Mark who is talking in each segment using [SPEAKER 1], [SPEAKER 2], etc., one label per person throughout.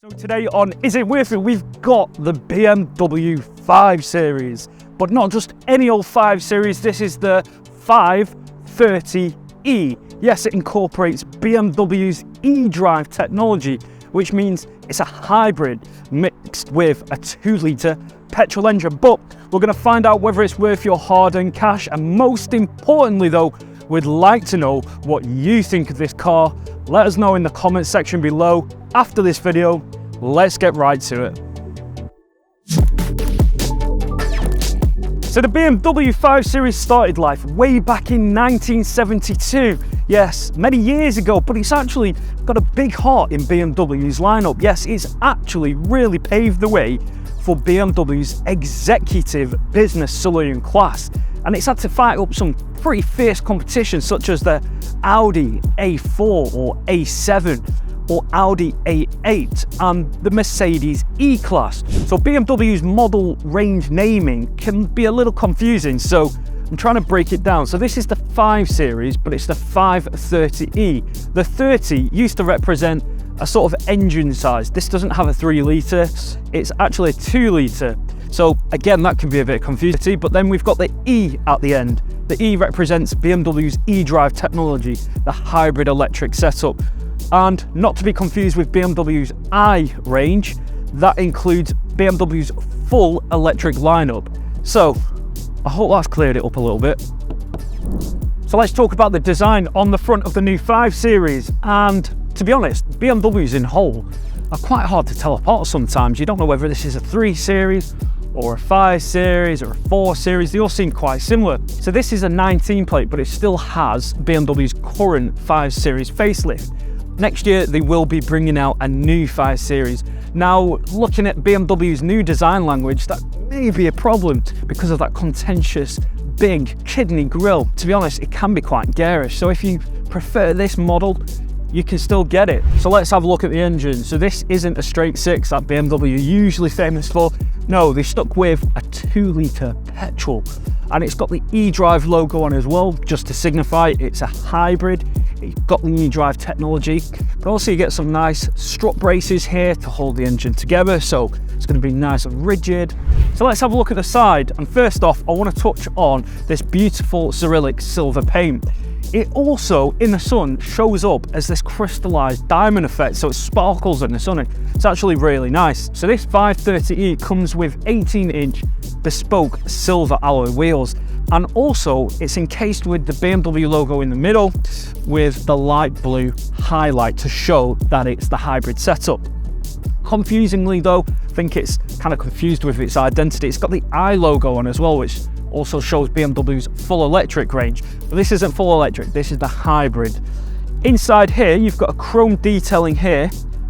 [SPEAKER 1] So today on Is It Worth It, we've got the BMW 5 Series, but not just any old 5 Series, this is the 530e. Yes, it incorporates BMW's edrive technology, which means it's a hybrid mixed with a 2-litre petrol engine. But we're going to find out whether it's worth your hard-earned cash, and most importantly though, we'd like to know what you think of this car. Let us know in the comment section below. After this video, let's get right to it. So the BMW 5 Series started life way back in 1972. Yes, many years ago, but it's actually got a big heart in BMW's lineup. Yes, it's actually really paved the way for BMW's executive business saloon class. And it's had to fight up some pretty fierce competition, such as the Audi A4 or A7 or Audi A8 and the Mercedes E-Class. So BMW's model range naming can be a little confusing, so I'm trying to break it down. So this is the 5 Series, but it's the 530e. The 30 used to represent a sort of engine size. This doesn't have a 3-litre, it's actually a 2-litre. So again, that can be a bit confusing, but then we've got the E at the end. The E represents BMW's eDrive technology, the hybrid electric setup. And not to be confused with BMW's I range, that includes BMW's full electric lineup. So I hope that's cleared it up a little bit. So let's talk about the design on the front of the new 5 Series. And to be honest, BMWs in whole are quite hard to tell apart sometimes. You don't know whether this is a 3 Series or a 5 Series or a 4 Series. They all seem quite similar. So this is a 19 plate, but it still has BMW's current 5 Series facelift. Next year, they will be bringing out a new 5 Series. Now, looking at BMW's new design language, that may be a problem because of that contentious, big kidney grille. To be honest, it can be quite garish. So if you prefer this model, you can still get it. So let's have a look at the engine. So this isn't a straight 6 that BMW are usually famous for. No, they stuck with a 2-litre petrol. And it's got the eDrive logo on as well, just to signify it's a hybrid. It's got the eDrive technology, but also you get some nice strut braces here to hold the engine together, so it's going to be nice and rigid. So let's have a look at the side, and first off I want to touch on this beautiful Xirallic silver paint. It also, in the sun, shows up as this crystallized diamond effect, so it sparkles in the sun. It's actually really nice. So this 530e comes with 18-inch bespoke silver alloy wheels, and also it's encased with the BMW logo in the middle with the light blue highlight to show that it's the hybrid setup. Confusingly though, I think it's kind of confused with its identity. It's got the I logo on as well, which also shows BMW's full electric range. But this isn't full electric, this is the hybrid. Inside here, you've got a chrome detailing here,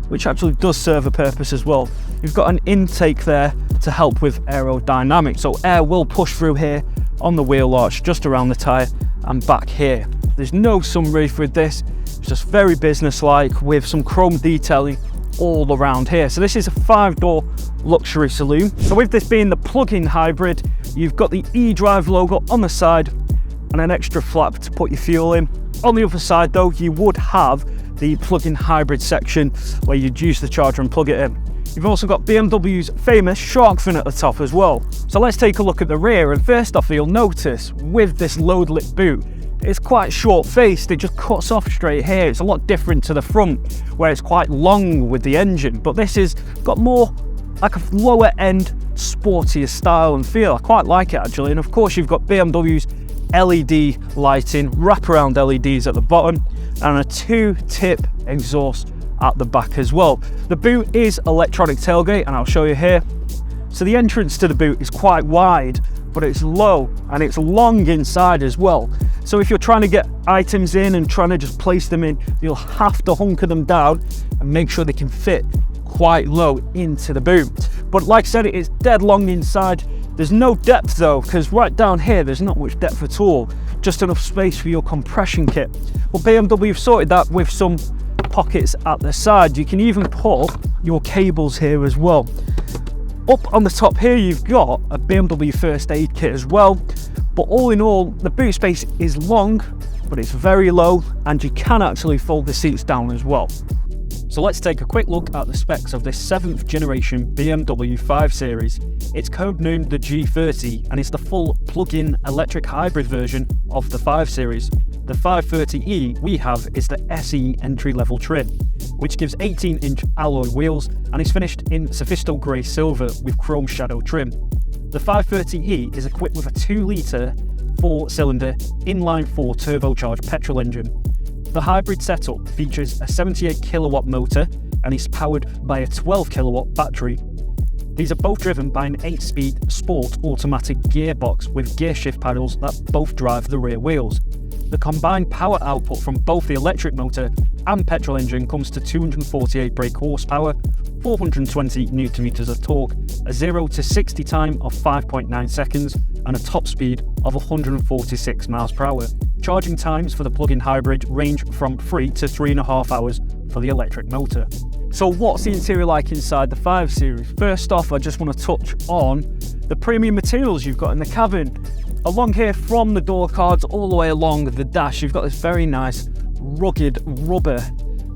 [SPEAKER 1] which actually does serve a purpose as well. You've got an intake there to help with aerodynamics, so air will push through here on the wheel arch, just around the tyre and back here. There's no sunroof with this, it's just very business-like with some chrome detailing all around here. So this is a 5-door luxury saloon. So with this being the plug-in hybrid, you've got the eDrive logo on the side and an extra flap to put your fuel in. On the other side though, you would have the plug-in hybrid section where you'd use the charger and plug it in. You've also got BMW's famous shark fin at the top as well. So let's take a look at the rear, and first off you'll notice with this load lip boot, it's quite short-faced, it just cuts off straight here. It's a lot different to the front where it's quite long with the engine, but this has got more like a lower end, sportier style and feel. I quite like it actually. And of course you've got BMW's LED lighting, wraparound LEDs at the bottom, and a 2-tip exhaust at the back as well. The boot is electronic tailgate, and I'll show you here. So the entrance to the boot is quite wide, but it's low and it's long inside as well. So if you're trying to get items in and trying to just place them in, you'll have to hunker them down and make sure they can fit quite low into the boot. But like I said, it is dead long inside. There's no depth though, because right down here there's not much depth at all, just enough space for your compression kit. Well, BMW have sorted that with some pockets at the side. You can even put your cables here as well. Up on the top here you've got a BMW first aid kit as well, but all in all the boot space is long, but it's very low, and you can actually fold the seats down as well. So let's take a quick look at the specs of this 7th generation BMW 5 Series. It's codenamed the G30 and it's the full plug-in electric hybrid version of the 5 Series. The 530e we have is the SE entry-level trim, which gives 18-inch alloy wheels and is finished in Sophisto Grey Silver with chrome shadow trim. The 530e is equipped with a 2-litre 4-cylinder inline-4 turbocharged petrol engine. The hybrid setup features a 78 kilowatt motor and is powered by a 12 kilowatt battery. These are both driven by an 8-speed sport automatic gearbox with gear shift paddles that both drive the rear wheels. The combined power output from both the electric motor and petrol engine comes to 248 brake horsepower, 420 Nm of torque, a 0 to 60 time of 5.9 seconds, and a top speed of 146 miles per hour. Charging times for the plug-in hybrid range from 3 to 3.5 hours for the electric motor. So what's the interior like inside the 5 Series? First off, I just want to touch on the premium materials you've got in the cabin. Along here from the door cards all the way along the dash, you've got this very nice rugged rubber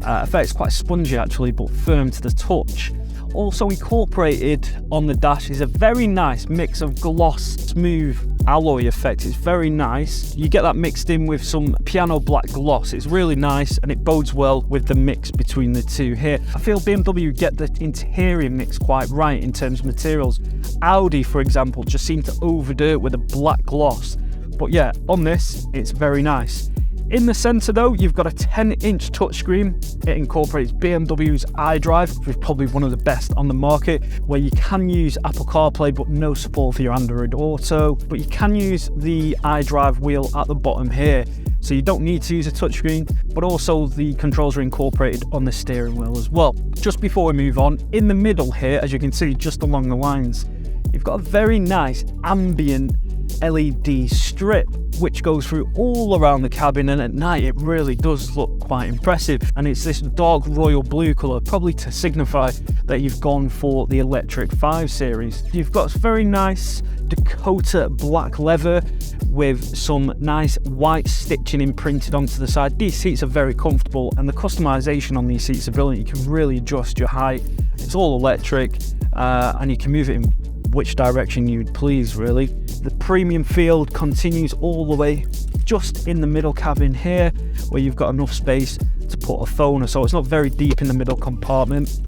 [SPEAKER 1] effect. It's quite spongy actually, but firm to the touch. Also incorporated on the dash is a very nice mix of gloss, smooth alloy effect. It's very nice. You get that mixed in with some piano black gloss. It's really nice and it bodes well with the mix between the two here. I feel BMW get the interior mix quite right in terms of materials. Audi, for example, just seem to overdo it with a black gloss. But yeah, on this, it's very nice. In the centre though, you've got a 10-inch touchscreen. It incorporates BMW's iDrive, which is probably one of the best on the market, where you can use Apple CarPlay but no support for your Android Auto. But you can use the iDrive wheel at the bottom here, so you don't need to use a touchscreen, but also the controls are incorporated on the steering wheel as well. Just before we move on, in the middle here, as you can see just along the lines, you've got a very nice ambient LED strip which goes through all around the cabin, and at night it really does look quite impressive, and it's this dark royal blue colour, probably to signify that you've gone for the electric 5 Series. You've got very nice Dakota black leather with some nice white stitching imprinted onto the side. These seats are very comfortable and the customization on these seats are brilliant. You can really adjust your height. It's all electric and you can move it in which direction you'd please, really. The premium feel continues all the way just in the middle cabin here, where you've got enough space to put a phone, so it's not very deep in the middle compartment.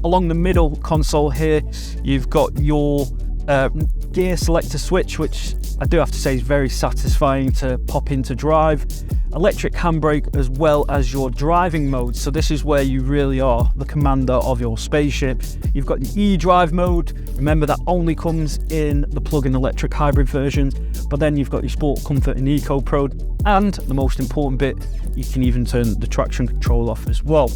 [SPEAKER 1] Along the middle console here, you've got your gear selector switch, which I do have to say is very satisfying to pop into drive. Electric handbrake as well as your driving mode, so this is where you really are the commander of your spaceship. You've got the edrive mode. Remember, that only comes in the plug-in electric hybrid versions, but then you've got your sport, comfort and eco pro, and the most important bit, you can even turn the traction control off as well.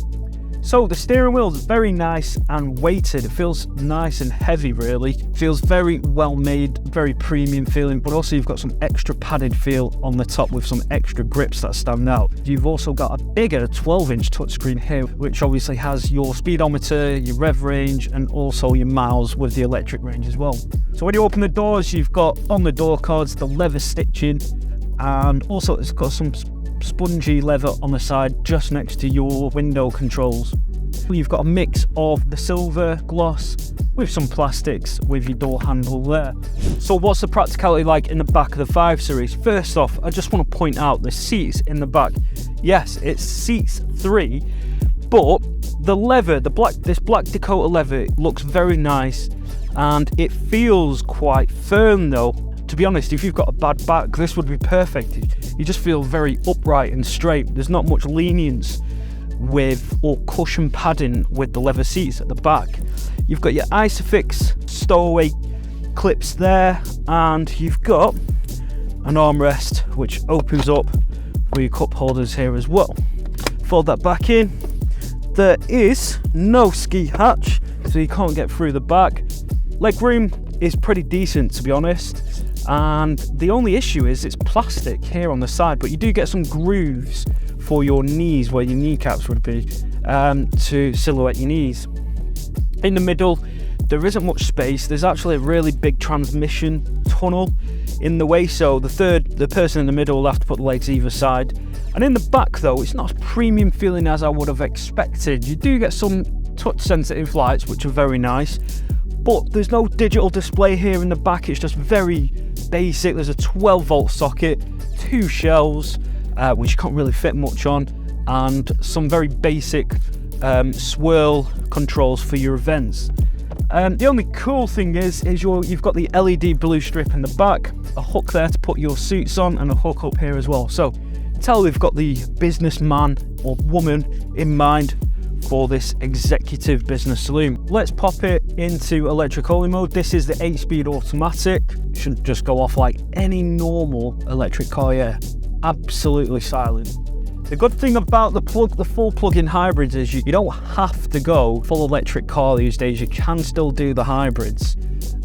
[SPEAKER 1] So the steering wheel is very nice and weighted. It feels nice and heavy, really. Feels very well made, very premium feeling, but also you've got some extra padded feel on the top with some extra grips that stand out. You've also got a bigger 12-inch touchscreen here, which obviously has your speedometer, your rev range, and also your miles with the electric range as well. So when you open the doors, you've got on the door cards the leather stitching, and also it's got some spongy leather on the side just next to your window controls. You've got a mix of the silver gloss with some plastics with your door handle there. So what's the practicality like in the back of the 5 Series? First off, I just want to point out the seats in the back. Yes, it's seats 3, but the leather, this black Dakota leather looks very nice and it feels quite firm though. To be honest, if you've got a bad back, this would be perfect. You just feel very upright and straight. There's not much lenience with or cushion padding with the leather seats at the back. You've got your Isofix stowaway clips there, and you've got an armrest which opens up for your cup holders here as well. Fold that back in. There is no ski hatch, so you can't get through the back. Legroom is pretty decent, to be honest. And the only issue is it's plastic here on the side, but you do get some grooves for your knees where your kneecaps would be to silhouette your knees. In the middle, there isn't much space. There's actually a really big transmission tunnel in the way, so the person in the middle will have to put the legs either side. And in the back though, it's not as premium feeling as I would have expected. You do get some touch sensitive lights, which are very nice, but there's no digital display here in the back. It's just very basic. There's a 12-volt socket, 2 shelves, which you can't really fit much on, and some very basic swirl controls for your events. The only cool thing is you've got the LED blue strip in the back, a hook there to put your suits on, and a hook up here as well. So tell we've got the businessman or woman in mind for this executive business saloon. Let's pop it into electric only mode. This is the 8-speed automatic. Shouldn't just go off like any normal electric car, yeah. Absolutely silent. The good thing about the full plug-in hybrids is you don't have to go full electric car these days. You can still do the hybrids.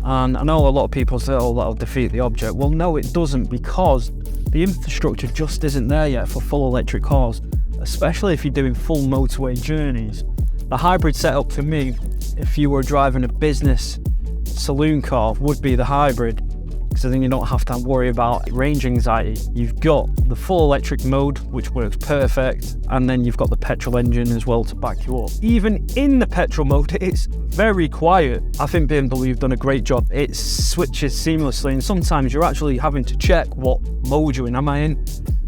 [SPEAKER 1] And I know a lot of people say, oh, that'll defeat the object. Well, no, it doesn't, because the infrastructure just isn't there yet for full electric cars, especially if you're doing full motorway journeys. The hybrid setup for me, if you were driving a business saloon car, would be the hybrid, because then you don't have to worry about range anxiety. You've got the full electric mode, which works perfect, and then you've got the petrol engine as well to back you up. Even in the petrol mode, it's very quiet. I think BMW have done a great job. It switches seamlessly, and sometimes you're actually having to check what mode you're in. Am I in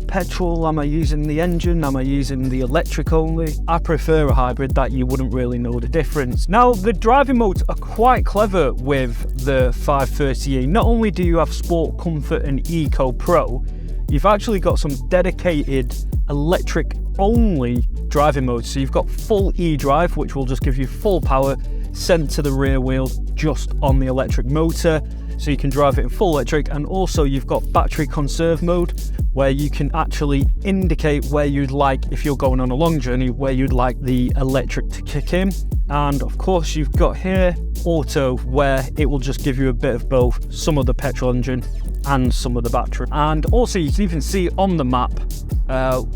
[SPEAKER 1] petrol? Am I using the engine? Am I using the electric only? I prefer a hybrid that you wouldn't really know the difference. Now, the driving modes are quite clever with the 530e. Not only do you have Sport, Comfort and Eco Pro, you've actually got some dedicated electric only driving modes. So you've got full edrive, which will just give you full power sent to the rear wheel just on the electric motor, so you can drive it in full electric. And also you've got battery conserve mode, where you can actually indicate where you'd like, if you're going on a long journey, where you'd like the electric to kick in. And of course you've got here auto, where it will just give you a bit of both, some of the petrol engine and some of the battery. And also you can even see on the map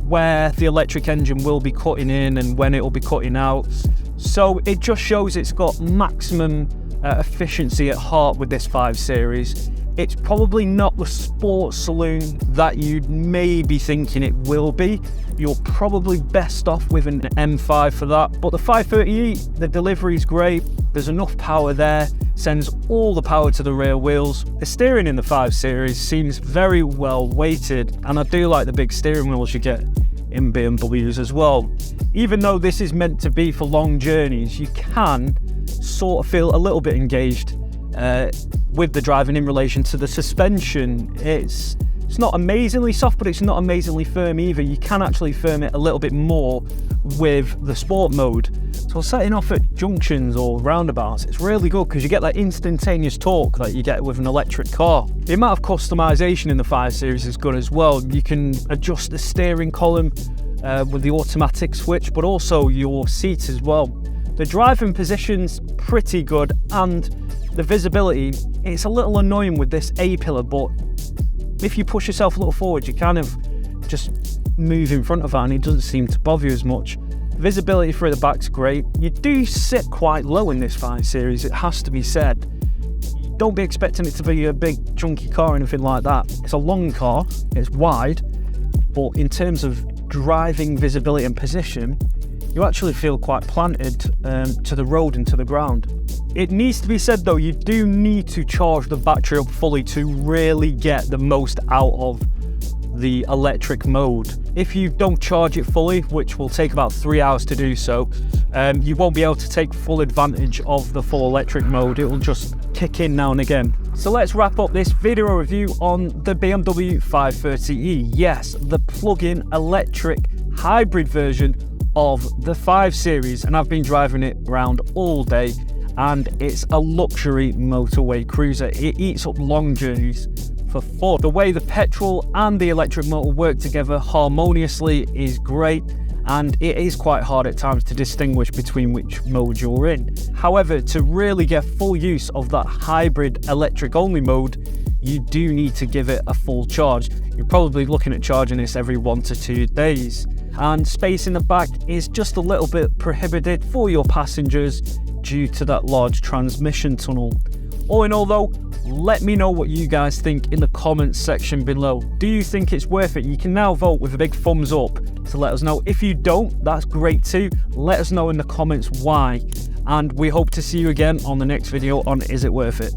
[SPEAKER 1] where the electric engine will be cutting in and when it will be cutting out. So it just shows it's got maximum efficiency at heart with this 5 Series. It's probably not the sports saloon that you'd maybe thinking it will be. You're probably best off with an M5 for that. But the 530e, the delivery is great. There's enough power there, sends all the power to the rear wheels. The steering in the 5 Series seems very well weighted, and I do like the big steering wheels you get in BMWs as well. Even though this is meant to be for long journeys, you can sort of feel a little bit engaged with the driving in relation to the suspension. It's not amazingly soft, but it's not amazingly firm either. You can actually firm it a little bit more with the sport mode. So setting off at junctions or roundabouts, it's really good because you get that instantaneous torque that you get with an electric car. The amount of customization in the 5 Series is good as well. You can adjust the steering column with the automatic switch, but also your seats as well. The driving position's pretty good, and the visibility, it's a little annoying with this A-pillar, but if you push yourself a little forward, you kind of just move in front of that and it doesn't seem to bother you as much. Visibility through the back's great. You do sit quite low in this 5 Series, it has to be said. Don't be expecting it to be a big chunky car or anything like that. It's a long car, it's wide, but in terms of driving visibility and position, you actually feel quite planted to the road and to the ground. It needs to be said though, you do need to charge the battery up fully to really get the most out of the electric mode. If you don't charge it fully, which will take about 3 hours to do so, you won't be able to take full advantage of the full electric mode. It will just kick in now and again. So let's wrap up this video review on the BMW 530e. Yes, the plug-in electric hybrid version of the 5 Series, and I've been driving it around all day, and it's a luxury motorway cruiser. It eats up long journeys for fun. The way the petrol and the electric motor work together harmoniously is great, and it is quite hard at times to distinguish between which mode you're in. However, to really get full use of that hybrid electric only mode, you do need to give it a full charge. You're probably looking at charging this every 1 to 2 days. And space in the back is just a little bit prohibited for your passengers due to that large transmission tunnel. All in all though, Let me know what you guys think in the comments section below. Do you think it's worth it? You can now vote with a big thumbs up to let us know. If you don't, that's great too. Let us know in the comments why. And we hope to see you again on the next video on Is It Worth It?